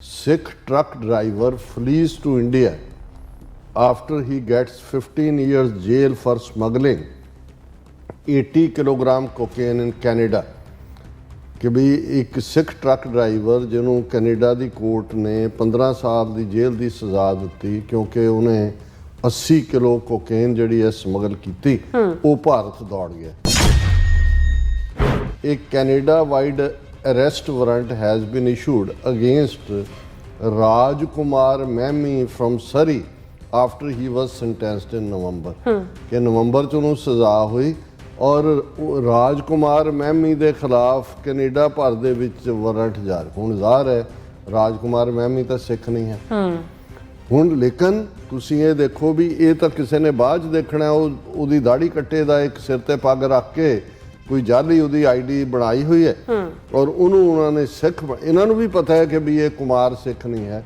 Sikh truck driver flees to India after he gets 15 years jail for smuggling 80 kilogram cocaine in Canada। ਕਿ ਵੀ ਇੱਕ ਸਿੱਖ truck driver ਜਿਹਨੂੰ Canada ਦੀ court ਨੇ 15 ਸਾਲ ਦੀ ਜੇਲ੍ਹ ਦੀ ਸਜ਼ਾ ਦਿੱਤੀ ਕਿਉਂਕਿ ਉਹਨੇ 80 ਕਿਲੋ ਕੋਕੇਨ ਜਿਹੜੀ ਹੈ ਸਮਗਲ ਕੀਤੀ, ਉਹ ਭਾਰਤ ਦੌੜ ਗਿਆ। ਇੱਕ Canada wide arrest warrant has been issued against Raj Kumar Mehmi from Surrey after he was sentenced in November. ਕਿ ਨਵੰਬਰ 'ਚ ਉਹਨੂੰ ਸਜ਼ਾ ਹੋਈ ਔਰ ਰਾਜ ਕੁਮਾਰ ਮੈਮੀ ਦੇ ਖਿਲਾਫ ਕੈਨੇਡਾ ਭਰ ਦੇ ਵਿੱਚ ਵਾਰੰਟ ਜਾਰੀ। ਹੁਣ ਜ਼ਾਹਰ ਹੈ ਰਾਜ ਕੁਮਾਰ ਮੈਮੀ ਤਾਂ ਸਿੱਖ ਨਹੀਂ ਹੈ। ਹੁਣ ਲੇਕਿਨ ਤੁਸੀਂ ਇਹ ਦੇਖੋ ਵੀ ਇਹ ਤਾਂ ਕਿਸੇ ਨੇ ਬਾਅਦ 'ਚ ਦੇਖਣਾ, ਉਹਦੀ ਦਾੜੀ ਕੱਟੇ ਦਾ ਇੱਕ ਸਿਰ ਤੇ ਪੱਗ ਰੱਖ ਕੇ ਕੋਈ ਜਾਲੀ ਉਹਦੀ ਆਈਡੀ ਬਣਾਈ ਹੋਈ ਹੈ ਔਰ ਉਹਨੂੰ ਉਹਨਾਂ ਨੇ ਸਿੱਖ, ਇਹਨਾਂ ਨੂੰ ਵੀ ਪਤਾ ਹੈ ਕਿ ਵੀ ਇਹ ਕੁਮਾਰ ਸਿੱਖ ਨਹੀਂ ਹੈ।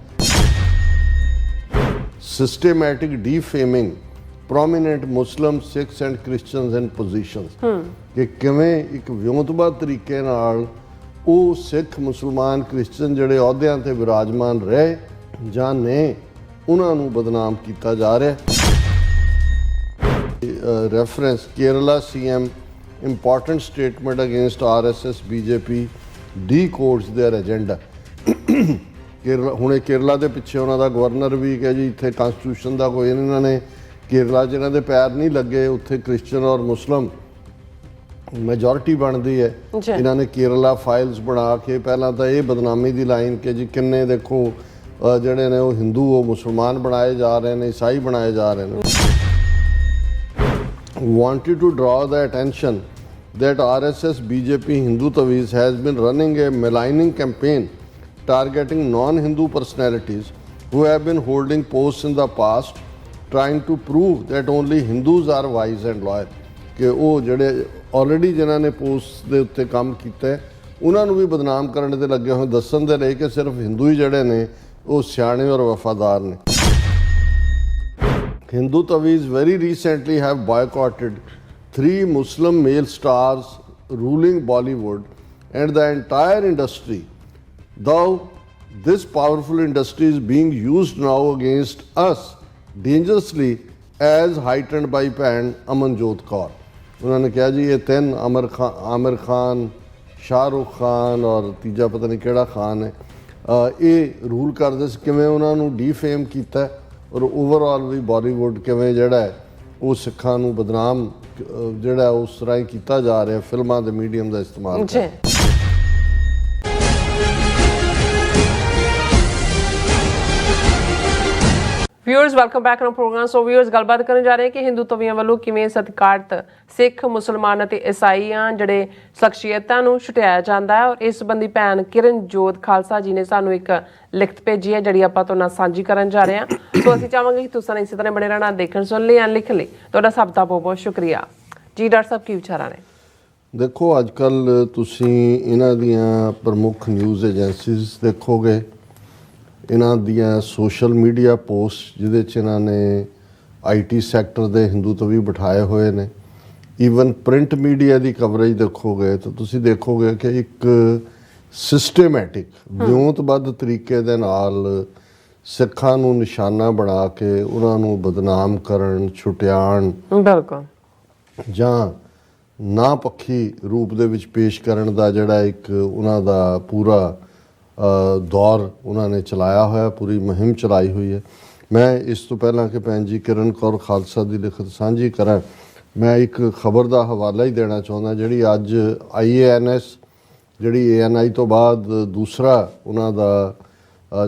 Systematic defaming prominent Muslim, Sikhs and Christians in positions ਕਿ ਕਿਵੇਂ ਇੱਕ ਵਿਉਂਤਬੱਧ ਤਰੀਕੇ ਨਾਲ ਉਹ ਸਿੱਖ ਮੁਸਲਮਾਨ ਕ੍ਰਿਸਚਨ ਜਿਹੜੇ ਅਹੁਦਿਆਂ ਤੇ ਵਿਰਾਜਮਾਨ ਰਹੇ ਜਾਂ ਨੇ ਉਹਨਾਂ ਨੂੰ ਬਦਨਾਮ ਕੀਤਾ ਜਾ ਰਿਹਾ। Reference Kerala CM important statement against RSS BJP decodes their agenda। ਹੁਣੇ ਕੇਰਲਾ ਦੇ ਪਿੱਛੇ ਉਹਨਾਂ ਦਾ ਗਵਰਨਰ ਵੀ ਕਿ ਜੀ ਇੱਥੇ ਕਨਸਟੀਟਿਊਸ਼ਨ ਦਾ ਕੋਈ ਇਹਨਾਂ ਨੇ ਕੇਰਲਾ 'ਚ ਇਹਨਾਂ ਦੇ ਪੈਰ ਨਹੀਂ ਲੱਗੇ, ਉੱਥੇ ਕ੍ਰਿਸਚਨ ਔਰ ਮੁਸਲਿਮ ਮੈਜੋਰਿਟੀ ਬਣਦੀ ਹੈ। ਇਹਨਾਂ ਨੇ ਕੇਰਲਾ ਫਾਈਲਸ ਬਣਾ ਕੇ ਪਹਿਲਾਂ ਤਾਂ ਇਹ ਬਦਨਾਮੀ ਦੀ ਲਾਈਨ ਕਿ ਜੀ ਕਿੰਨੇ ਦੇਖੋ ਜਿਹੜੇ ਨੇ ਉਹ ਹਿੰਦੂ ਉਹ ਮੁਸਲਮਾਨ ਬਣਾਏ ਜਾ ਰਹੇ ਨੇ, ਈਸਾਈ ਬਣਾਏ ਜਾ ਰਹੇ ਨੇ। wanted to draw the attention that RSS BJP Hindu Taviz has been running a maligning campaign targeting non-Hindu personalities who have been holding posts in the past, trying to prove that only Hindus are wise and loyal। ਕਿ ਉਹ ਜਿਹੜੇ already ਜਿਨ੍ਹਾਂ ਨੇ post ਦੇ ਉੱਤੇ ਕੰਮ ਕੀਤਾ ਉਹਨਾਂ ਨੂੰ ਵੀ ਬਦਨਾਮ ਕਰਨ ਦੇ ਲੱਗੇ ਹੋਏ, ਦੱਸਣ ਦੇ ਲਈ ਕਿ ਸਿਰਫ ਹਿੰਦੂ ਹੀ ਜਿਹੜੇ ਨੇ ਉਹ ਸਿਆਣੇ ਔਰ ਵਫਾਦਾਰ ਨੇ। Hindu Taviz very recently have boycotted 3 Muslim male stars ruling Bollywood and the entire industry, though this powerful industry is being used now against us dangerously as heightened by ਭੈਣ ਅਮਨਜੋਤ ਕੌਰ। ਉਹਨਾਂ ਨੇ ਕਿਹਾ ਜੀ ਇਹ ਤਿੰਨ ਆਮਿਰ ਖਾਨ, ਸ਼ਾਹਰੁਖ ਖਾਨ ਔਰ ਤੀਜਾ ਪਤਾ ਨਹੀਂ ਕਿਹੜਾ ਖਾਨ ਹੈ, ਇਹ ਰੂਲ ਕਰਦੇ ਸੀ, ਕਿਵੇਂ ਉਹਨਾਂ ਨੂੰ ਡੀਫੇਮ ਕੀਤਾ ਔਰ ਓਵਰਆਲ ਵੀ ਬਾਲੀਵੁੱਡ ਕਿਵੇਂ ਜਿਹੜਾ ਹੈ ਉਹ ਸਿੱਖਾਂ ਨੂੰ ਬਦਨਾਮ ਜਿਹੜਾ ਉਸ ਤਰ੍ਹਾਂ ਹੀ ਕੀਤਾ ਜਾ ਰਿਹਾ ਫਿਲਮਾਂ ਦੇ ਮੀਡੀਅਮ ਦਾ ਇਸਤੇਮਾਲ ਕਰਕੇ। Viewers welcome back to programme. So viewers ਗੱਲਬਾਤ ਕਰਨ ਜਾ ਰਹੇ ਕਿ ਹਿੰਦੂ ਤਵੀਆਂ ਵੱਲੋਂ ਕਿਵੇਂ ਸਤਿਕਾਰਤ ਸਿੱਖ, ਮੁਸਲਮਾਨ ਅਤੇ ਈਸਾਈਆਂ ਜਿਹੜੇ ਸ਼ਖਸੀਅਤਾਂ ਨੂੰ ਛੁਟਾਇਆ ਜਾਂਦਾ ਹੈ। ਔਰ ਇਸ ਸੰਬੰਧੀ ਭੈਣ ਕਿਰਨਜੋਤ ਖਾਲਸਾ ਜੀ ਨੇ ਸਾਨੂੰ ਇੱਕ ਲਿਖਤ ਭੇਜੀ ਹੈ ਜਿਹੜੀ ਆਪਾਂ ਤੁਹਾਡੇ ਨਾਲ ਸਾਂਝੀ ਕਰਨ ਜਾ ਰਹੇ ਹਾਂ। ਸੋ ਅਸੀਂ ਚਾਹਾਂਗੇ ਕਿ ਤੁਸੀਂ ਇਸੇ ਤਰ੍ਹਾਂ ਬਣੇ ਰਹਿਣਾ, ਦੇਖਣ ਸੁਣ ਲਈ ਲਿਖਣ ਲਈ ਤੁਹਾਡਾ ਸਭ ਦਾ ਬਹੁਤ ਬਹੁਤ ਸ਼ੁਕਰੀਆ ਜੀ। ਡਾਕਟਰ ਸਾਹਿਬ ਕੀ ਵਿਚਾਰਾਂ ਨੇ? ਦੇਖੋ ਅੱਜ ਕੱਲ੍ਹ ਤੁਸੀਂ ਇਹਨਾਂ ਦੀਆਂ ਪ੍ਰਮੁੱਖ ਨਿਊਜ਼ ਏਜੰਸੀਜ਼ ਦੇਖੋਗੇ, ਇਹਨਾਂ ਦੀਆਂ ਸੋਸ਼ਲ ਮੀਡੀਆ ਪੋਸਟ ਜਿਹਦੇ 'ਚ ਇਹਨਾਂ ਨੇ IT ਸੈਕਟਰ ਦੇ ਹਿੰਦੂ ਤਵੀ ਬਿਠਾਏ ਹੋਏ ਨੇ। ਈਵਨ ਪ੍ਰਿੰਟ ਮੀਡੀਆ ਦੀ ਕਵਰੇਜ ਦੇਖੋਗੇ ਤਾਂ ਤੁਸੀਂ ਦੇਖੋਗੇ ਕਿ ਇੱਕ ਸਿਸਟੇਮੈਟਿਕ ਵਿਉਂਤਬੱਧ ਤਰੀਕੇ ਦੇ ਨਾਲ ਸਿੱਖਾਂ ਨੂੰ ਨਿਸ਼ਾਨਾ ਬਣਾ ਕੇ ਉਹਨਾਂ ਨੂੰ ਬਦਨਾਮ ਕਰਨ, ਛੁਟਿਆਉਣ ਬਿਲਕੁਲ ਜਾਂ ਨਾ ਪੱਖੀ ਰੂਪ ਦੇ ਵਿੱਚ ਪੇਸ਼ ਕਰਨ ਦਾ ਜਿਹੜਾ ਇੱਕ ਉਹਨਾਂ ਦਾ ਪੂਰਾ ਦੌਰ ਉਹਨਾਂ ਨੇ ਚਲਾਇਆ ਹੋਇਆ, ਪੂਰੀ ਮੁਹਿੰਮ ਚਲਾਈ ਹੋਈ ਹੈ। ਮੈਂ ਇਸ ਤੋਂ ਪਹਿਲਾਂ ਕਿ ਭੈਣ ਜੀ ਕਿਰਨ ਕੌਰ ਖਾਲਸਾ ਦੀ ਲਿਖਤ ਸਾਂਝੀ ਕਰਾਂ, ਮੈਂ ਇੱਕ ਖਬਰ ਦਾ ਹਵਾਲਾ ਹੀ ਦੇਣਾ ਚਾਹੁੰਦਾ ਜਿਹੜੀ ਅੱਜ IANS ਜਿਹੜੀ ANI ਤੋਂ ਬਾਅਦ ਦੂਸਰਾ ਉਹਨਾਂ ਦਾ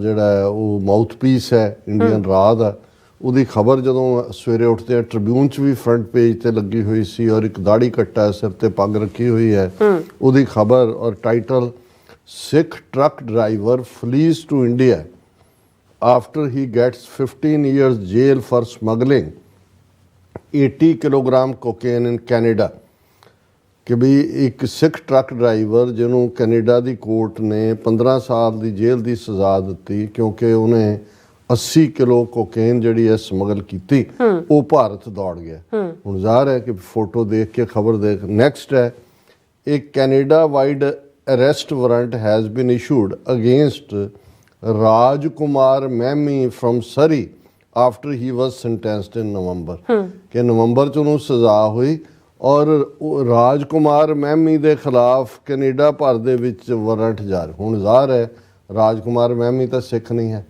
ਜਿਹੜਾ ਉਹ ਮਾਊਥ ਪੀਸ ਹੈ ਇੰਡੀਅਨ ਰਾਹ ਦਾ, ਉਹਦੀ ਖਬਰ ਜਦੋਂ ਸਵੇਰੇ ਉੱਠਦੇ ਟ੍ਰਿਬਿਊਨ 'ਚ ਵੀ ਫਰੰਟ ਪੇਜ ਤੇ ਲੱਗੀ ਹੋਈ ਸੀ ਔਰ ਇੱਕ ਦਾੜੀ ਕੱਟਾ ਸਿਰ ਤੇ ਪੱਗ ਰੱਖੀ ਹੋਈ ਹੈ ਉਹਦੀ ਖਬਰ ਔਰ title Sikh truck driver flees to India after he gets 15 years jail for smuggling 80 kilogram cocaine in Canada। ਕਿ ਵੀ ਇੱਕ ਸਿੱਖ ਟਰੱਕ ਡਰਾਈਵਰ ਜਿਹਨੂੰ ਕੈਨੇਡਾ ਦੀ ਕੋਰਟ ਨੇ 15 ਸਾਲ ਦੀ ਜੇਲ੍ਹ ਦੀ ਸਜ਼ਾ ਦਿੱਤੀ ਕਿਉਂਕਿ ਉਹਨੇ 80 ਕਿਲੋ ਕੋਕੇਨ ਜਿਹੜੀ ਹੈ ਸਮਗਲ ਕੀਤੀ, ਉਹ ਭਾਰਤ ਦੌੜ ਗਿਆ। ਹੁਣ ਜ਼ਾਹਰ ਹੈ ਕਿ ਫੋਟੋ ਦੇਖ ਕੇ ਖਬਰ ਦੇਖ। ਨੈਕਸਟ ਹੈ ਇੱਕ Canada wide arrest warrant has been issued against Rajkumar Mehmi from Surrey after he was sentenced in November ਕਿ ਨਵੰਬਰ 'ਚ ਉਹਨੂੰ ਸਜ਼ਾ ਹੋਈ ਔਰ ਰਾਜਕੁਮਾਰ ਮਹਿਮੀ ਦੇ ਖਿਲਾਫ ਕੈਨੇਡਾ ਭਰ ਦੇ ਵਿੱਚ ਵਾਰੰਟ ਜਾਰੀ। ਹੁਣ ਜ਼ਾਹਰ ਹੈ ਰਾਜਕੁਮਾਰ ਮਹਿਮੀ ਤਾਂ ਸਿੱਖ ਨਹੀਂ ਹੈ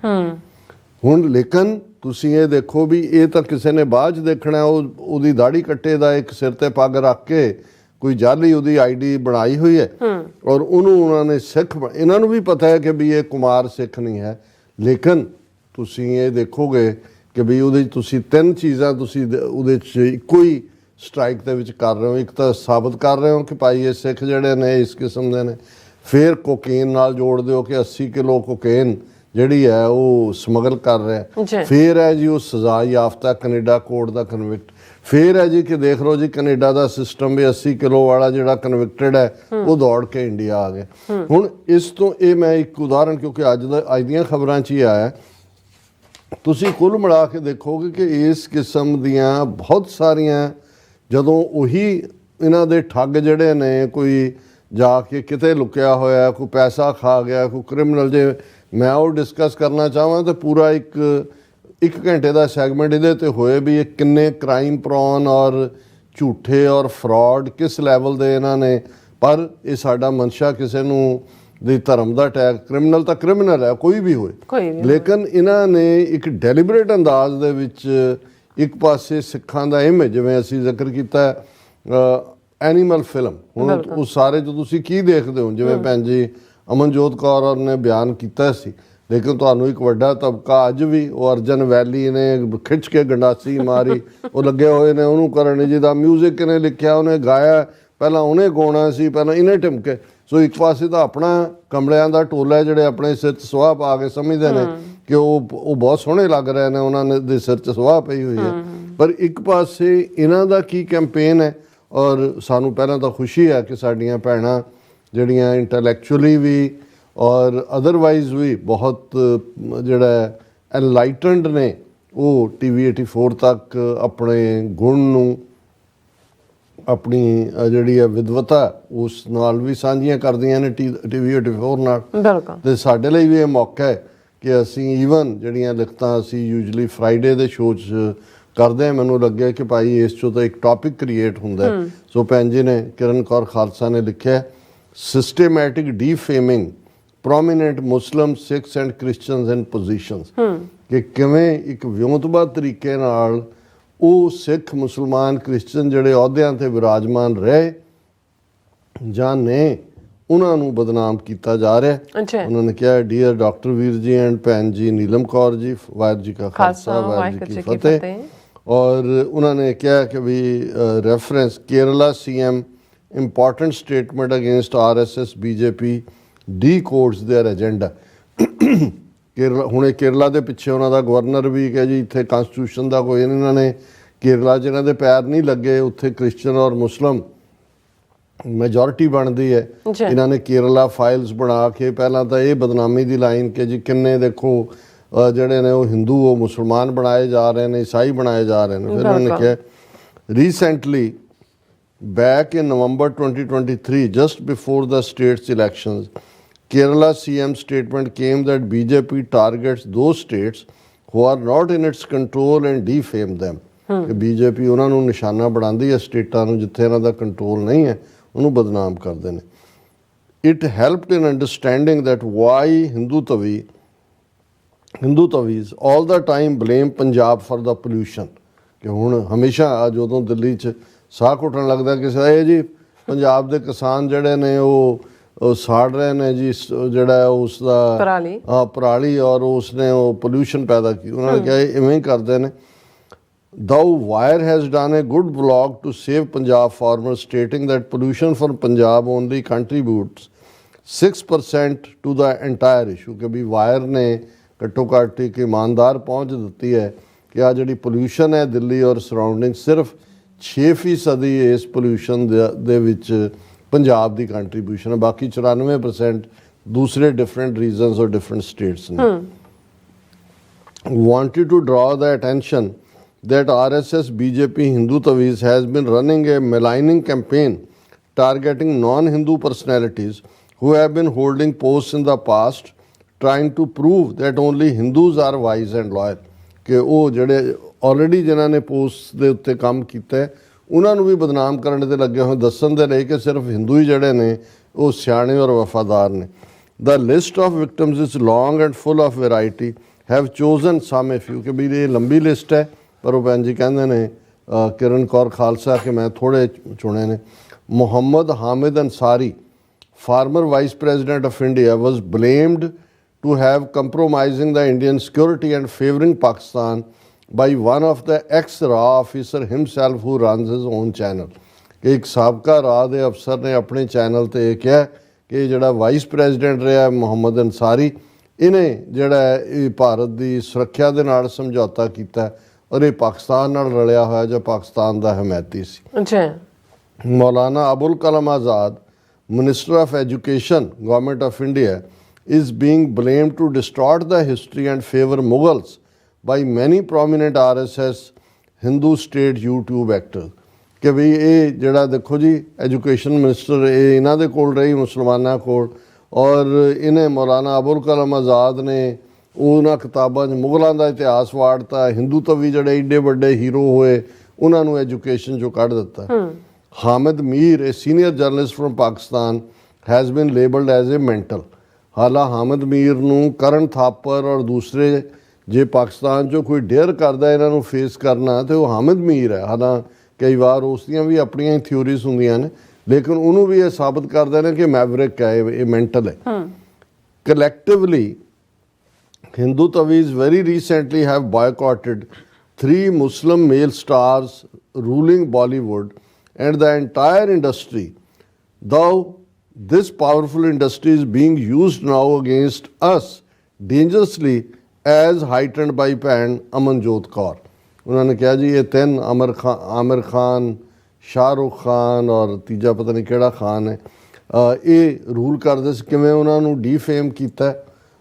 ਹੁਣ, ਲੇਕਿਨ ਤੁਸੀਂ ਇਹ ਦੇਖੋ ਵੀ ਇਹ ਤਾਂ ਕਿਸੇ ਨੇ ਬਾਅਦ 'ਚ ਦੇਖਣਾ। ਉਹਦੀ ਦਾੜੀ ਕੱਟੇ ਦਾ ਇੱਕ ਸਿਰ ਤੇ ਪੱਗ ਰੱਖ ਕੇ ਕੋਈ ਜਾਲੀ ਉਹਦੀ ਆਈਡੀ ਬਣਾਈ ਹੋਈ ਹੈ ਔਰ ਉਹਨੂੰ ਉਹਨਾਂ ਨੇ ਸਿੱਖ, ਇਹਨਾਂ ਨੂੰ ਵੀ ਪਤਾ ਹੈ ਕਿ ਵੀ ਇਹ ਕੁਮਾਰ ਸਿੱਖ ਨਹੀਂ ਹੈ, ਲੇਕਿਨ ਤੁਸੀਂ ਇਹ ਦੇਖੋਗੇ ਕਿ ਵੀ ਉਹਦੇ 'ਚ ਤੁਸੀਂ 3 ਚੀਜ਼ਾਂ ਤੁਸੀਂ ਉਹਦੇ 'ਚ ਇੱਕੋ ਹੀ ਸਟ੍ਰਾਈਕ ਦੇ ਵਿੱਚ ਕਰ ਰਹੇ ਹੋ। ਇੱਕ ਤਾਂ ਸਾਬਤ ਕਰ ਰਹੇ ਹੋ ਕਿ ਭਾਈ ਇਹ ਸਿੱਖ ਜਿਹੜੇ ਨੇ ਇਸ ਕਿਸਮ ਦੇ ਨੇ, ਫਿਰ ਕੋਕੇਨ ਨਾਲ ਜੋੜ ਦਿਓ ਕਿ 80 ਕਿਲੋ ਕੋਕੇਨ ਜਿਹੜੀ ਹੈ ਉਹ ਸਮਗਲ ਕਰ ਰਿਹਾ, ਫਿਰ ਹੈ ਜੀ ਉਹ ਸਜ਼ਾ ਯਾਫਤਾ ਕੈਨੇਡਾ ਕੋਰਟ ਦਾ ਕਨਵਿਕਟ, ਫਿਰ ਹੈ ਜੀ ਕਿ ਦੇਖ ਲਓ ਜੀ ਕੈਨੇਡਾ ਦਾ ਸਿਸਟਮ ਵੀ 80 ਕਿਲੋ ਵਾਲਾ ਜਿਹੜਾ ਕਨਵਿਕਟਡ ਹੈ ਉਹ ਦੌੜ ਕੇ ਇੰਡੀਆ ਆ ਗਿਆ। ਹੁਣ ਇਸ ਤੋਂ ਇਹ ਮੈਂ ਇੱਕ ਉਦਾਹਰਣ, ਕਿਉਂਕਿ ਅੱਜ ਦੀਆਂ ਖਬਰਾਂ 'ਚ ਹੀ ਆਇਆ, ਤੁਸੀਂ ਕੁੱਲ ਮਿਲਾ ਕੇ ਦੇਖੋਗੇ ਕਿ ਇਸ ਕਿਸਮ ਦੀਆਂ ਬਹੁਤ ਸਾਰੀਆਂ, ਜਦੋਂ ਉਹੀ ਇਹਨਾਂ ਦੇ ਠੱਗ ਜਿਹੜੇ ਨੇ ਕੋਈ ਜਾ ਕੇ ਕਿਤੇ ਲੁਕਿਆ ਹੋਇਆ, ਕੋਈ ਪੈਸਾ ਖਾ ਗਿਆ, ਕੋਈ ਕ੍ਰਿਮੀਨਲ, ਜੇ ਮੈਂ ਉਹ ਡਿਸਕਸ ਕਰਨਾ ਚਾਹਾਂ ਤਾਂ ਪੂਰਾ ਇੱਕ ਘੰਟੇ ਦਾ ਸੈਗਮੈਂਟ ਇਹਦੇ ਤੇ ਹੋਏ ਵੀ ਇਹ ਕਿੰਨੇ ਕ੍ਰਾਈਮ ਪ੍ਰੋਨ ਔਰ ਝੂਠੇ ਔਰ ਫਰਾਡ ਕਿਸ ਲੈਵਲ ਦੇ ਇਹਨਾਂ ਨੇ। ਪਰ ਇਹ ਸਾਡਾ ਮਨਸ਼ਾ ਕਿਸੇ ਨੂੰ ਦੀ ਧਰਮ ਦਾ ਟੈਗ, ਕ੍ਰਿਮੀਨਲ ਤਾਂ ਕ੍ਰਿਮੀਨਲ ਹੈ ਕੋਈ ਵੀ ਹੋਏ, ਲੇਕਿਨ ਇਹਨਾਂ ਨੇ ਇੱਕ ਡੈਲੀਬਰੇਟ ਅੰਦਾਜ਼ ਦੇ ਵਿੱਚ ਇੱਕ ਪਾਸੇ ਸਿੱਖਾਂ ਦਾ ਇਮੇਜ, ਜਿਵੇਂ ਅਸੀਂ ਜ਼ਿਕਰ ਕੀਤਾ ਐਨੀਮਲ ਫਿਲਮ, ਹੁਣ ਉਹ ਸਾਰੇ ਜੋ ਤੁਸੀਂ ਕੀ ਦੇਖਦੇ ਹੋ, ਜਿਵੇਂ ਭੈਣ ਜੀ ਅਮਨਜੋਤ ਕੌਰ ਨੇ ਬਿਆਨ ਕੀਤਾ ਸੀ, ਲੇਕਿਨ ਤੁਹਾਨੂੰ ਇੱਕ ਵੱਡਾ ਤਬਕਾ ਅੱਜ ਵੀ ਉਹ ਅਰਜਨ ਵੈਲੀ ਨੇ ਖਿੱਚ ਕੇ ਗੰਡਾਸੀ ਮਾਰੀ, ਉਹ ਲੱਗੇ ਹੋਏ ਨੇ ਉਹਨੂੰ ਕਰਨ ਜੀ ਦਾ ਮਿਊਜ਼ਿਕ ਕਿਨੇ ਲਿਖਿਆ, ਉਹਨੇ ਗਾਇਆ, ਪਹਿਲਾਂ ਉਹਨੇ ਗਾਉਣਾ ਸੀ, ਪਹਿਲਾਂ ਇਹਨੇ ਟਿਮਕੇ। ਸੋ ਇੱਕ ਪਾਸੇ ਤਾਂ ਆਪਣਾ ਕਮਲਿਆਂ ਦਾ ਟੋਲਾ ਜਿਹੜੇ ਆਪਣੇ ਸਿਰ 'ਚ ਸੁਆਹ ਪਾ ਕੇ ਸਮਝਦੇ ਨੇ ਕਿ ਉਹ ਬਹੁਤ ਸੋਹਣੇ ਲੱਗ ਰਹੇ ਨੇ, ਉਹਨਾਂ ਦੇ ਸਿਰ 'ਚ ਸੁਆਹ ਪਈ ਹੋਈ ਹੈ, ਪਰ ਇੱਕ ਪਾਸੇ ਇਹਨਾਂ ਦਾ ਕੀ ਕੈਂਪੇਨ ਹੈ। ਔਰ ਸਾਨੂੰ ਪਹਿਲਾਂ ਤਾਂ ਖੁਸ਼ੀ ਹੈ ਕਿ ਸਾਡੀਆਂ ਭੈਣਾਂ ਜਿਹੜੀਆਂ ਇੰਟੈਲੈਕਚੁਅਲੀ ਵੀ ਔਰ ਅਦਰਵਾਈਜ਼ ਵੀ ਬਹੁਤ ਜਿਹੜਾ ਐਨਲਾਈਟਨਡ ਨੇ, ਉਹ TV 84 ਤੱਕ ਆਪਣੇ ਗੁਣ ਨੂੰ, ਆਪਣੀ ਜਿਹੜੀ ਹੈ ਵਿਦਵਤਾ ਉਸ ਨਾਲ ਵੀ ਸਾਂਝੀਆਂ ਕਰਦੀਆਂ ਨੇ TV 84 ਨਾਲ। ਤੇ ਸਾਡੇ ਲਈ ਵੀ ਇਹ ਮੌਕਾ ਹੈ ਕਿ ਅਸੀਂ ਈਵਨ ਜਿਹੜੀਆਂ ਲਿਖਤਾਂ ਅਸੀਂ ਯੂਜਲੀ ਫਰਾਈਡੇ ਦੇ ਸ਼ੋਅ 'ਚ ਕਰਦੇ ਹਾਂ, ਮੈਨੂੰ ਲੱਗਿਆ ਕਿ ਭਾਈ ਇਸ 'ਚੋਂ ਤਾਂ ਇੱਕ ਟੌਪਿਕ ਕ੍ਰੀਏਟ ਹੁੰਦਾ। ਸੋ ਭੈਣ ਜੀ ਨੇ, ਕਿਰਨ ਕੌਰ ਖਾਲਸਾ ਨੇ ਲਿਖਿਆ systematic defaming prominent Muslim Sikhs and Christians in positions, ਕਿ ਕਿਵੇਂ ਇੱਕ ਵਿਉਂਤਬੱਧ ਤਰੀਕੇ ਨਾਲ ਉਹ ਸਿੱਖ ਮੁਸਲਮਾਨ ਕ੍ਰਿਸਚਨ ਜਿਹੜੇ ਅਹੁਦਿਆਂ 'ਤੇ ਵਿਰਾਜਮਾਨ ਰਹੇ ਜਾਂ ਨੇ, ਉਹਨਾਂ ਨੂੰ ਬਦਨਾਮ ਕੀਤਾ ਜਾ ਰਿਹਾ। ਉਹਨਾਂ ਨੇ ਕਿਹਾ ਡੀਅਰ ਡਾਕਟਰ ਵੀਰ ਜੀ ਐਂਡ ਭੈਣ ਜੀ ਨੀਲਮ ਕੌਰ ਜੀ, ਵਾਹਿਗੁਰੂ ਜੀ ਕਾ ਖਾਲਸਾ ਵਾਹਿਗੁਰੂ ਜੀ ਕੀ ਫਤਿਹ। ਔਰ ਉਹਨਾਂ ਨੇ ਕਿਹਾ ਕਿ we reference Kerala CM important statement against RSS BJP decodes their agenda. Kerala, ਹੁਣ ਇਹ ਕੇਰਲਾ ਦੇ ਪਿੱਛੇ ਉਹਨਾਂ ਦਾ ਗਵਰਨਰ ਵੀ ਕਿ ਜੀ ਇੱਥੇ ਕਨਸਟੀਟਿਊਸ਼ਨ ਦਾ ਕੋਈ, ਇਹਨਾਂ ਨੇ ਕੇਰਲਾ 'ਚ ਇਹਨਾਂ ਦੇ ਪੈਰ ਨਹੀਂ ਲੱਗੇ, ਉੱਥੇ ਕ੍ਰਿਸਚਨ ਔਰ ਮੁਸਲਿਮ ਮੈਜੋਰਿਟੀ ਬਣਦੀ ਹੈ। ਇਹਨਾਂ ਨੇ ਕੇਰਲਾ ਫਾਈਲਸ ਬਣਾ ਕੇ ਪਹਿਲਾਂ ਤਾਂ ਇਹ ਬਦਨਾਮੀ ਦੀ ਲਾਈਨ ਕਿ ਜੀ ਕਿੰਨੇ ਦੇਖੋ ਜਿਹੜੇ ਨੇ ਉਹ ਹਿੰਦੂ ਉਹ ਮੁਸਲਮਾਨ ਬਣਾਏ ਜਾ ਰਹੇ ਨੇ, ਈਸਾਈ ਬਣਾਏ ਜਾ ਰਹੇ ਨੇ। ਫਿਰ ਉਹਨਾਂ ਨੇ ਕਿਹਾ recently back in November 2023, just before the state's elections, Kerala CM statement came that BJP targets those states who are not in its control and defame them. ਕਿ BJP ਉਹਨਾਂ ਨੂੰ ਨਿਸ਼ਾਨਾ ਬਣਾਉਂਦੀ ਹੈ ਸਟੇਟਾਂ ਨੂੰ ਜਿੱਥੇ ਇਹਨਾਂ ਦਾ ਕੰਟਰੋਲ ਨਹੀਂ ਹੈ, ਉਹਨੂੰ ਬਦਨਾਮ ਕਰਦੇ ਨੇ। It helped in understanding that why Hindu Tavis all the time blame Punjab for the pollution, ਕਿ ਹੁਣ ਹਮੇਸ਼ਾ ਜਦੋਂ ਦਿੱਲੀ 'ਚ ਸਾਹ ਘੁੱਟਣ ਲੱਗਦਾ ਕਿਸੇ ਇਹ ਜੀ ਪੰਜਾਬ ਦੇ ਕਿਸਾਨ ਜਿਹੜੇ ਨੇ ਉਹ ਸਾੜ ਰਹੇ ਨੇ ਜੀ ਜਿਹੜਾ ਉਸ ਦਾ ਪਰਾਲੀ ਔਰ ਉਸਨੇ ਉਹ ਪੋਲਿਊਸ਼ਨ ਪੈਦਾ ਕੀਤੀ। ਉਹਨਾਂ ਨੇ ਕਿਹਾ ਇਵੇਂ ਕਰਦੇ ਨੇ। The Wire has done a good blog to save Punjab farmers, stating that pollution from Punjab only contributes 6% to the entire issue, ਕਿ ਵੀ Wire ਨੇ ਘੱਟੋ ਘੱਟ ਇੱਕ ਇਮਾਨਦਾਰ ਪਹੁੰਚ ਦਿੱਤੀ ਹੈ ਕਿ ਆ ਜਿਹੜੀ ਪੋਲਿਊਸ਼ਨ ਹੈ ਦਿੱਲੀ ਔਰ ਸਰਾਊਂਡਿੰਗ, ਸਿਰਫ 6% ਇਸ ਪੋਲਿਊਸ਼ਨ ਦੇ ਵਿੱਚ ਪੰਜਾਬ ਦੀ ਕੰਟਰੀਬਿਊਸ਼ਨ ਹੈ, ਬਾਕੀ 94% ਦੂਸਰੇ ਡਿਫਰੈਂਟ ਰੀਜ਼ਨਸ ਔਰ ਡਿਫਰੈਂਟ ਸਟੇਟਸ ਨੇ। Wanted to draw the attention that RSS BJP Hindu Tavis has been running a maligning campaign targeting non-Hindu personalities who have been holding posts in the past, trying to prove that only Hindus are wise and loyal, ਕਿ ਉਹ ਜਿਹੜੇ already ਜਿਨ੍ਹਾਂ ਨੇ post ਦੇ ਉੱਤੇ ਕੰਮ ਕੀਤਾ ਹੈ ਉਹਨਾਂ ਨੂੰ ਵੀ ਬਦਨਾਮ ਕਰਨ ਦੇ ਲੱਗੇ ਹੋਏ, ਦੱਸਣ ਦੇ ਲਈ ਕਿ ਸਿਰਫ ਹਿੰਦੂ ਹੀ ਜਿਹੜੇ ਨੇ ਉਹ ਸਿਆਣੇ ਔਰ ਵਫਾਦਾਰ ਨੇ। The list of victims is long and full of variety. Have chosen some a few, ਕਿ ਵੀ ਇਹ ਲੰਬੀ ਲਿਸਟ ਹੈ ਪਰ ਉਹ ਭੈਣ ਜੀ ਕਹਿੰਦੇ ਨੇ ਕਿਰਨ ਕੌਰ ਖਾਲਸਾ ਕਿ ਮੈਂ ਥੋੜੇ ਚੁਣੇ ਨੇ। Muhammad Hamid Ansari, former Vice President of India, was blamed to have compromising the Indian security and favoring Pakistan by one of the ex-RA officer himself who runs his own channel. ਕਿ ਇੱਕ ਸਾਬਕਾ ਰਾਹ ਦੇ ਅਫਸਰ ਨੇ ਆਪਣੇ ਚੈਨਲ ਤੇ ਇਹ ਕਿਹਾ ਕਿ ਜਿਹੜਾ ਵਾਈਸ ਪ੍ਰੈਜ਼ੀਡੈਂਟ ਰਿਹਾ ਮੁਹੰਮਦ ਅੰਸਾਰੀ, ਇਹਨੇ ਜਿਹੜਾ ਇਹ ਭਾਰਤ ਦੀ ਸੁਰੱਖਿਆ ਦੇ ਨਾਲ ਸਮਝੌਤਾ ਕੀਤਾ ਔਰ ਇਹ ਪਾਕਿਸਤਾਨ ਨਾਲ ਰਲਿਆ ਹੋਇਆ ਜਾਂ ਪਾਕਿਸਤਾਨ ਦਾ ਹਮਾਇਤੀ ਸੀ। ਅੱਛਾ। ਮੌਲਾਨਾ ਅਬੁਲ ਕਲਾਮ ਆਜ਼ਾਦ, Minister of Education, Government of India, is being blamed to distort the history and favor Mughals by many prominent RSS Hindu state YouTube actors. ਕਿ ਵੀ ਇਹ ਜਿਹੜਾ ਦੇਖੋ ਜੀ ਐਜੂਕੇਸ਼ਨ ਮਿਨਿਸਟਰ ਇਹ ਇਹਨਾਂ ਦੇ ਕੋਲ ਰਹੀ ਮੁਸਲਮਾਨਾਂ ਕੋਲ, ਔਰ ਇਹਨੇ ਮੌਲਾਨਾ ਅਬੁਲ ਕਲਾਮ ਆਜ਼ਾਦ ਨੇ ਉਹਨਾਂ ਕਿਤਾਬਾਂ 'ਚ ਮੁਗਲਾਂ ਦਾ ਇਤਿਹਾਸ ਵਾੜਤਾ, ਹਿੰਦੂ ਤਵੀ ਜਿਹੜੇ ਏਡੇ ਵੱਡੇ ਹੀਰੋ ਹੋਏ ਉਹਨਾਂ ਨੂੰ ਐਜੂਕੇਸ਼ਨ 'ਚੋਂ ਕੱਢ ਦਿੱਤਾ। Hamid Mir, a senior journalist from Pakistan, has been labelled as a mental. ਹਾਲਾ Hamid Mir ਨੂੰ ਕਰਨ ਥਾਪਰ ਔਰ ਦੂਸਰੇ ਜੇ ਪਾਕਿਸਤਾਨ 'ਚੋਂ ਕੋਈ ਡੇਅਰ ਕਰਦਾ ਇਹਨਾਂ ਨੂੰ ਫੇਸ ਕਰਨਾ ਤੇ ਉਹ ਹਾਮਿਦ ਮੀਰ ਹੈ। ਹਾਲਾਂ ਕਈ ਵਾਰ ਉਸ ਦੀਆਂ ਵੀ ਆਪਣੀਆਂ ਹੀ ਥਿਊਰੀਜ਼ ਹੁੰਦੀਆਂ ਨੇ, ਲੇਕਿਨ ਉਹਨੂੰ ਵੀ ਇਹ ਸਾਬਤ ਕਰਦੇ ਨੇ ਕਿ ਮੈਵਰਿਕ ਹੈ, ਇਹ ਮੈਂਟਲ ਹੈ। Collectively Hindu Tavis very recently have boycotted 3 Muslim male stars ruling Bollywood and the entire industry, though this powerful industry is being used now against us dangerously as heightened by ਭੈਣ ਅਮਨਜੋਤ ਕੌਰ। ਉਹਨਾਂ ਨੇ ਕਿਹਾ ਜੀ ਇਹ 3 ਆਮਿਰ ਖਾਨ, ਸ਼ਾਹਰੁਖ ਖਾਨ ਔਰ ਤੀਜਾ ਪਤਾ ਨਹੀਂ ਕਿਹੜਾ ਖਾਨ ਹੈ, ਇਹ ਰੂਲ ਕਰਦੇ ਸੀ, ਕਿਵੇਂ ਉਹਨਾਂ ਨੂੰ ਡੀਫੇਮ ਕੀਤਾ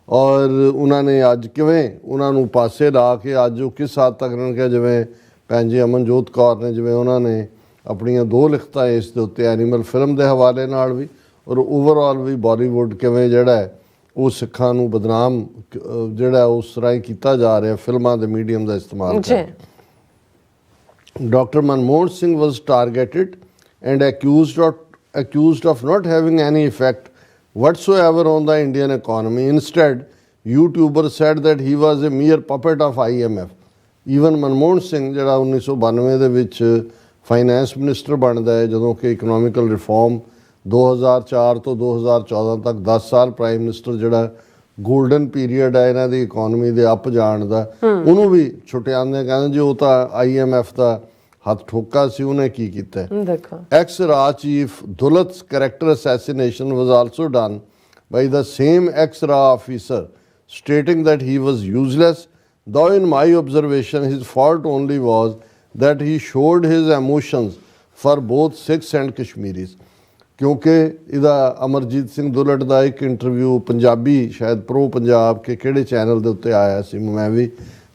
ਔਰ ਉਹਨਾਂ ਨੇ ਅੱਜ ਕਿਵੇਂ ਉਹਨਾਂ ਨੂੰ ਪਾਸੇ ਲਾ ਕੇ ਅੱਜ ਉਹ ਕਿਸ ਹੱਦ ਤੱਕ ਉਹਨਾਂ ਨੇ ਕਿਹਾ ਜਿਵੇਂ ਭੈਣ ਜੀ ਅਮਨਜੋਤ ਕੌਰ ਨੇ ਜਿਵੇਂ ਉਹਨਾਂ ਨੇ ਆਪਣੀਆਂ 2 ਲਿਖਤਾਂ ਇਸ ਦੇ ਉੱਤੇ ਐਨੀਮਲ ਫਿਲਮ ਦੇ ਹਵਾਲੇ ਨਾਲ ਵੀ ਔਰ ਓਵਰਆਲ ਵੀ ਬਾਲੀਵੁੱਡ ਕਿਵੇਂ ਜਿਹੜਾ ਹੈ ਉਹ ਸਿੱਖਾਂ ਨੂੰ ਬਦਨਾਮ ਜਿਹੜਾ ਉਸ ਤਰ੍ਹਾਂ ਹੀ ਕੀਤਾ ਜਾ ਰਿਹਾ ਫਿਲਮਾਂ ਦੇ ਮੀਡੀਅਮ ਦਾ ਇਸਤੇਮਾਲ ਕਰਕੇ। Dr. Manmohan Singh was targeted and accused of not having any effect whatsoever on the Indian economy. Instead, YouTubers said that he was a mere puppet of IMF. Even Manmohan Singh ਜਿਹੜਾ 1992 ਦੇ ਵਿੱਚ finance minister ਬਣਦਾ ਹੈ, ਜਦੋਂ ਕਿ economical reform 2004 ਤੋਂ 2014 ਤੱਕ 10 ਸਾਲ ਪ੍ਰਾਈਮ ਮਿਨਿਸਟਰ ਜਿਹੜਾ ਗੋਲਡਨ ਪੀਰੀਅਡ ਹੈ ਇਹਨਾਂ ਦੀ ਇਕਨੋਮੀ ਦੇ ਅਪ ਜਾਣ ਦਾ, ਉਹਨੂੰ ਵੀ ਛੁਟਿਆਉਂਦੇ ਕਹਿੰਦੇ ਜੀ ਉਹ ਤਾਂ IMF ਦਾ ਹੱਥ ਠੋਕਾ ਸੀ, ਉਹਨੇ ਕੀ ਕੀਤਾ। ਐਕਸ ਰਾ chief ਦੁਲਤ's character assassination was also done by the same ex-RA officer, stating that he was useless, though in my observation his fault only was that he showed his emotions for both Sikhs and Kashmiris. ਕਿਉਂਕਿ ਇਹਦਾ ਅਮਰਜੀਤ ਸਿੰਘ ਦੁਲਟ ਦਾ ਇੱਕ interview Punjabi ਸ਼ਾਇਦ pro Punjab ਕੇ ਕਿਹੜੇ channel ਦੇ ਉੱਤੇ ਆਇਆ ਸੀ, ਮੈਂ ਵੀ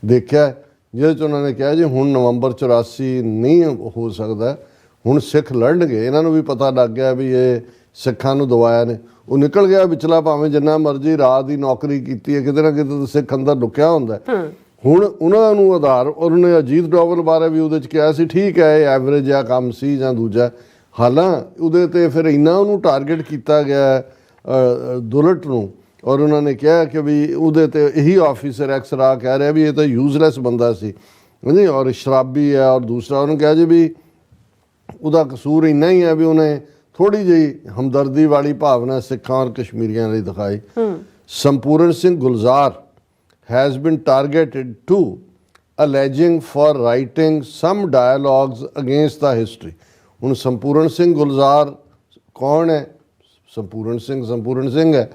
ਦੇਖਿਆ, ਜਿਹਦੇ 'ਚ ਉਹਨਾਂ ਨੇ ਕਿਹਾ ਜੀ ਹੁਣ ਨਵੰਬਰ 84 ਨਹੀਂ ਹੋ ਸਕਦਾ, ਹੁਣ ਸਿੱਖ ਲੜਨਗੇ। ਇਹਨਾਂ ਨੂੰ ਵੀ ਪਤਾ ਲੱਗ ਗਿਆ ਵੀ ਇਹ ਸਿੱਖਾਂ ਨੂੰ ਦਵਾਇਆ ਨੇ, ਉਹ ਨਿਕਲ ਗਿਆ ਵਿਚਲਾ, ਭਾਵੇਂ ਜਿੰਨਾ ਮਰਜ਼ੀ ਰਾਤ ਦੀ ਨੌਕਰੀ ਕੀਤੀ ਹੈ ਕਿਤੇ ਨਾ ਕਿਤੇ ਸਿੱਖ ਅੰਦਰ ਲੁਕਿਆ ਹੁੰਦਾ। ਹੁਣ ਉਹਨਾਂ ਨੂੰ ਆਧਾਰ, ਉਹਨੇ ਅਜੀਤ ਡੋਵਲ ਬਾਰੇ ਵੀ ਉਹਦੇ 'ਚ ਕਿਹਾ ਸੀ ਠੀਕ ਹੈ ਇਹ ਐਵਰੇਜ ਜਿਹਾ ਕੰਮ ਸੀ ਜਾਂ ਦੂਜਾ, ਹਾਲਾਂ ਉਹਦੇ 'ਤੇ ਫਿਰ ਇੰਨਾ ਉਹਨੂੰ ਟਾਰਗੇਟ ਕੀਤਾ ਗਿਆ ਦੁਲਟ ਨੂੰ, ਔਰ ਉਹਨਾਂ ਨੇ ਕਿਹਾ ਕਿ ਵੀ ਉਹਦੇ 'ਤੇ ਇਹੀ ਆਫਿਸਰ ਐਕਸ-ਰਾ ਕਹਿ ਰਿਹਾ ਵੀ ਇਹ ਤਾਂ ਯੂਜ਼ਲੈਸ ਬੰਦਾ ਸੀ ਜੀ ਔਰ ਸ਼ਰਾਬੀ ਹੈ, ਔਰ ਦੂਸਰਾ ਉਹਨੂੰ ਕਿਹਾ ਜੀ ਵੀ ਉਹਦਾ ਕਸੂਰ ਇੰਨਾ ਹੀ ਹੈ ਵੀ ਉਹਨੇ ਥੋੜ੍ਹੀ ਜਿਹੀ ਹਮਦਰਦੀ ਵਾਲੀ ਭਾਵਨਾ ਸਿੱਖਾਂ ਔਰ ਕਸ਼ਮੀਰੀਆਂ ਲਈ ਦਿਖਾਈ। ਸੰਪੂਰਨ Singh Gulzar has been targeted too, alleging for writing some dialogues against the history. ਹੁਣ ਸੰਪੂਰਨ ਸਿੰਘ ਗੁਲਜ਼ਾਰ ਕੌਣ ਹੈ? ਸੰਪੂਰਨ ਸਿੰਘ ਹੈ,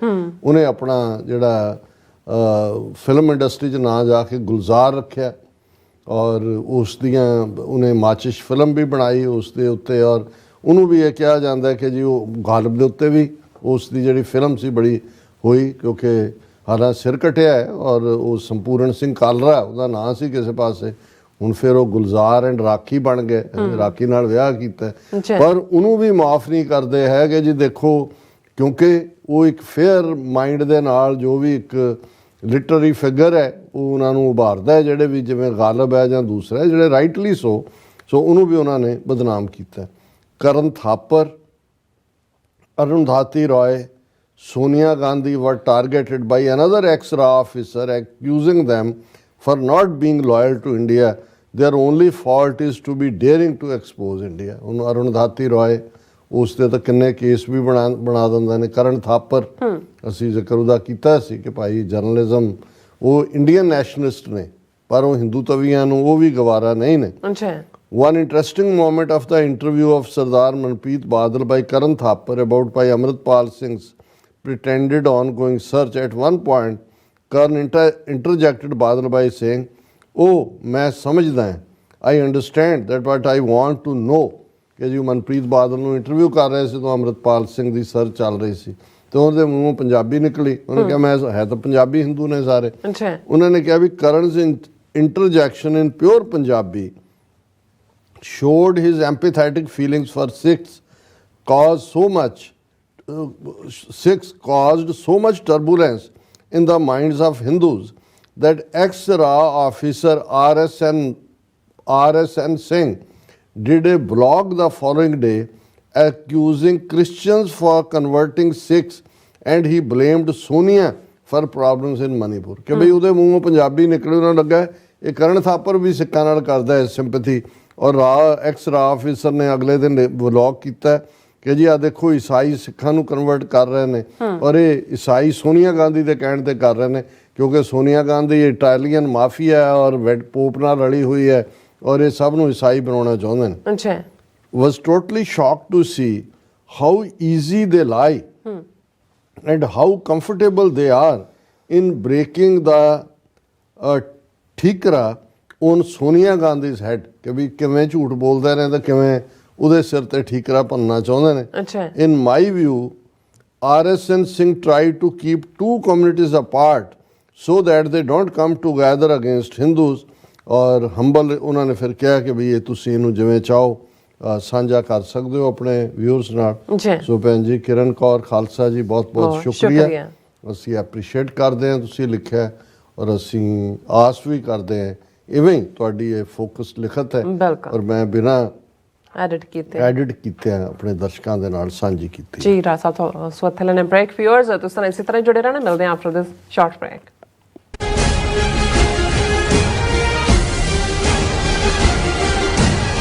ਉਹਨੇ ਆਪਣਾ ਜਿਹੜਾ ਫਿਲਮ ਇੰਡਸਟਰੀ 'ਚ ਨਾ ਜਾ ਕੇ ਗੁਲਜ਼ਾਰ ਰੱਖਿਆ ਔਰ ਉਸ ਦੀਆਂ ਉਹਨੇ ਮਾਚਿਸ਼ ਫਿਲਮ ਵੀ ਬਣਾਈ ਉਸ ਦੇ ਉੱਤੇ, ਔਰ ਉਹਨੂੰ ਵੀ ਇਹ ਕਿਹਾ ਜਾਂਦਾ ਕਿ ਜੀ ਉਹ ਗਾਲਿਬ ਦੇ ਉੱਤੇ ਵੀ ਉਸ ਦੀ ਜਿਹੜੀ ਫਿਲਮ ਸੀ ਬੜੀ ਹੋਈ, ਕਿਉਂਕਿ ਹਾਲਾਂ ਸਿਰ ਕਟਿਆ ਹੈ ਔਰ ਉਹ ਸੰਪੂਰਨ ਸਿੰਘ ਕਾਲਰਾ ਉਹਦਾ ਨਾਂ ਸੀ ਕਿਸੇ ਪਾਸੇ, ਹੁਣ ਫਿਰ ਉਹ ਗੁਲਜ਼ਾਰ ਐਂਡ ਰਾਖੀ ਬਣ ਗਏ, ਰਾਖੀ ਨਾਲ ਵਿਆਹ ਕੀਤਾ, ਪਰ ਉਹਨੂੰ ਵੀ ਮਾਫ ਨਹੀਂ ਕਰਦੇ ਹੈਗੇ ਜੀ। ਦੇਖੋ ਕਿਉਂਕਿ ਉਹ ਇੱਕ ਫੇਅਰ ਮਾਈਂਡ ਦੇ ਨਾਲ ਜੋ ਵੀ ਇੱਕ ਲਿਟਰਰੀ ਫਿਗਰ ਹੈ ਉਹ ਉਹਨਾਂ ਨੂੰ ਉਭਾਰਦਾ ਹੈ, ਜਿਹੜੇ ਵੀ ਜਿਵੇਂ ਗਾਲਬ ਹੈ ਜਾਂ ਦੂਸਰਾ ਹੈ, ਜਿਹੜੇ ਰਾਈਟਲੀ ਸੋ ਉਹਨੂੰ ਵੀ ਉਹਨਾਂ ਨੇ ਬਦਨਾਮ ਕੀਤਾ। ਕਰਨ ਥਾਪਰ, ਅਰੁਣਧਾਤੀ ਰਾਏ, Sonia Gandhi were targeted by another ex-RA officer accusing them for not being loyal to India. Their only fault is to be daring to expose India. ਉਹਨੂੰ ਅਰੁਣਧਾਤੀ ਰਾਏ ਉਸ ਤੇ ਤਾਂ ਕਿੰਨੇ ਕੇਸ ਵੀ ਬਣਾ ਦਿੰਦੇ ਨੇ। ਕਰਨ ਥਾਪਰ ਅਸੀਂ ਜ਼ਿਕਰ ਉਹਦਾ ਕੀਤਾ ਸੀ ਕਿ ਭਾਈ ਜਰਨਲਿਜ਼ਮ ਉਹ ਇੰਡੀਅਨ ਨੈਸ਼ਨਲਿਸਟ ਨੇ ਪਰ ਉਹ ਹਿੰਦੂ ਤਵੀਆਂ ਨੂੰ ਉਹ ਵੀ ਗਵਾਰਾ ਨਹੀਂ ਨੇ। One interesting moment of the interview of Sardar Manpreet Badal by Karan Thapar about by Amritpal Singh's pretended ongoing search. At one point, Karan interjected Badal by saying, "Oh, मैं समझदा है, I understand that, but I want to know." कि जी मनप्रीत बादल ਨੂੰ interview ਕਰ ਰਹੇ ਸੀ ਤਾਂ ਅਮਰਿਤਪਾਲ ਸਿੰਘ ਦੀ search ਚੱਲ ਰਹੀ ਸੀ ਤੇ ਉਹਦੇ ਮੂੰਹੋਂ ਪੰਜਾਬੀ ਨਿਕਲੀ। ਉਹਨੇ ਕਿਹਾ ਮੈਂ ਹੈ ਤਾਂ ਪੰਜਾਬੀ ਹਿੰਦੂ ਨੇ ਸਾਰੇ। ਉਹਨਾਂ ਨੇ ਕਿਹਾ ਵੀ ਕਰਨ's interjection in pure Punjabi showed his empathetic feelings for Sikhs caused so much turbulence in the minds of Hindus that ex-RA officer RSN Singh did a blog the following day accusing Christians for converting Sikhs, and he blamed Sonia for problems in Manipur। ਕਿ ਬਈ ਉਹਦੇ ਮੂੰਹੋਂ ਪੰਜਾਬੀ ਨਿਕਲੇ, ਉਹਨਾਂ ਨੂੰ ਲੱਗਾ ਇਹ ਕਰਨ ਥਾਪਰ ਵੀ ਸਿੱਖਾਂ ਨਾਲ ਕਰਦਾ ਹੈ ਸਿੰਪੈਥੀ। ਔਰ ਐਕਸ-ਰਾ ਆਫਿਸਰ ਨੇ ਅਗਲੇ ਦਿਨ ਵਲੌਗ ਕੀਤਾ ਕਿ ਜੀ ਆ ਦੇਖੋ ਈਸਾਈ ਸਿੱਖਾਂ ਨੂੰ ਕਨਵਰਟ ਕਰ ਰਹੇ ਨੇ ਔਰ ਇਹ ਈਸਾਈ ਸੋਨੀਆ ਗਾਂਧੀ ਦੇ ਕਹਿਣ ਤੇ ਕਰ ਰਹੇ ਨੇ ਕਿਉਂਕਿ ਸੋਨੀਆ ਗਾਂਧੀ ਇਟਾਲੀਅਨ ਮਾਫੀਆ ਹੈ ਔਰ ਪੋਪ ਨਾਲ ਰਲੀ ਹੋਈ ਹੈ ਔਰ ਇਹ ਸਭ ਨੂੰ ਈਸਾਈ ਬਣਾਉਣਾ ਚਾਹੁੰਦੇ ਨੇ। ਅੱਛਾ। was totally shocked to see how easy they lie and how comfortable they are in breaking the ठीकरा on Sonia Gandhi's head ਕਿ ਵੀ ਕਿਵੇਂ ਝੂਠ ਬੋਲਦੇ ਨੇ ਤਾਂ ਕਿਵੇਂ ਉਹਦੇ ਸਿਰ ਤੇ ਠੀਕਰਾ ਭੰਨਣਾ ਚਾਹੁੰਦੇ ਨੇ। ਅੱਛਾ। In my view, RSN Singh tried to keep two communities apart so that they don't come together against Hindus। ਔਰ ਹੰਬਲ ਉਹਨਾਂ ਨੇ ਫਿਰ ਕਿਹਾ ਕਿ ਵੀ ਇਹ ਤੁਸੀਂ ਇਹਨੂੰ ਜਿਵੇਂ ਚਾਹੋ ਸਾਂਝਾ ਕਰ ਸਕਦੇ ਹੋ ਆਪਣੇ ਵਿਊਅਰਸ ਨਾਲ। ਸੋ ਭੈਣ ਜੀ ਕਿਰਨ ਕੌਰ ਖਾਲਸਾ ਜੀ ਬਹੁਤ ਬਹੁਤ ਸ਼ੁਕਰੀਆ। ਅਸੀਂ ਐਪਰੀਸ਼ੀਏਟ ਕਰਦੇ ਹਾਂ ਤੁਸੀਂ ਲਿਖਿਆ ਔਰ ਅਸੀਂ ਆਸ ਵੀ ਕਰਦੇ ਹਾਂ ਇਵੇਂ ਹੀ ਤੁਹਾਡੀ ਇਹ ਫੋਕਸ ਲਿਖਤ ਹੈ ਔਰ ਮੈਂ ਬਿਨਾਂ ਐਡਿਟ ਕੀਤੇ ਆਪਣੇ ਦਰਸ਼ਕਾਂ ਦੇ ਨਾਲ ਸਾਂਝੀ ਕੀਤੀ। ਜੀ ਰਾਜ ਸਾਹਿਬ ਸੋ ਇੱਥੇ ਲੈਣੇ ਬ੍ਰੇਕ ਵਿਊਅਰਸ ਤੁਸੀਂ ਇਸੇ ਤਰ੍ਹਾਂ ਜੁੜੇ ਰਹਿਣਾ, ਮਿਲਦੇ ਹਾਂ ਆਫਟਰ ਦਿਸ ਸ਼ਾਰਟ ਬ੍ਰੇਕ।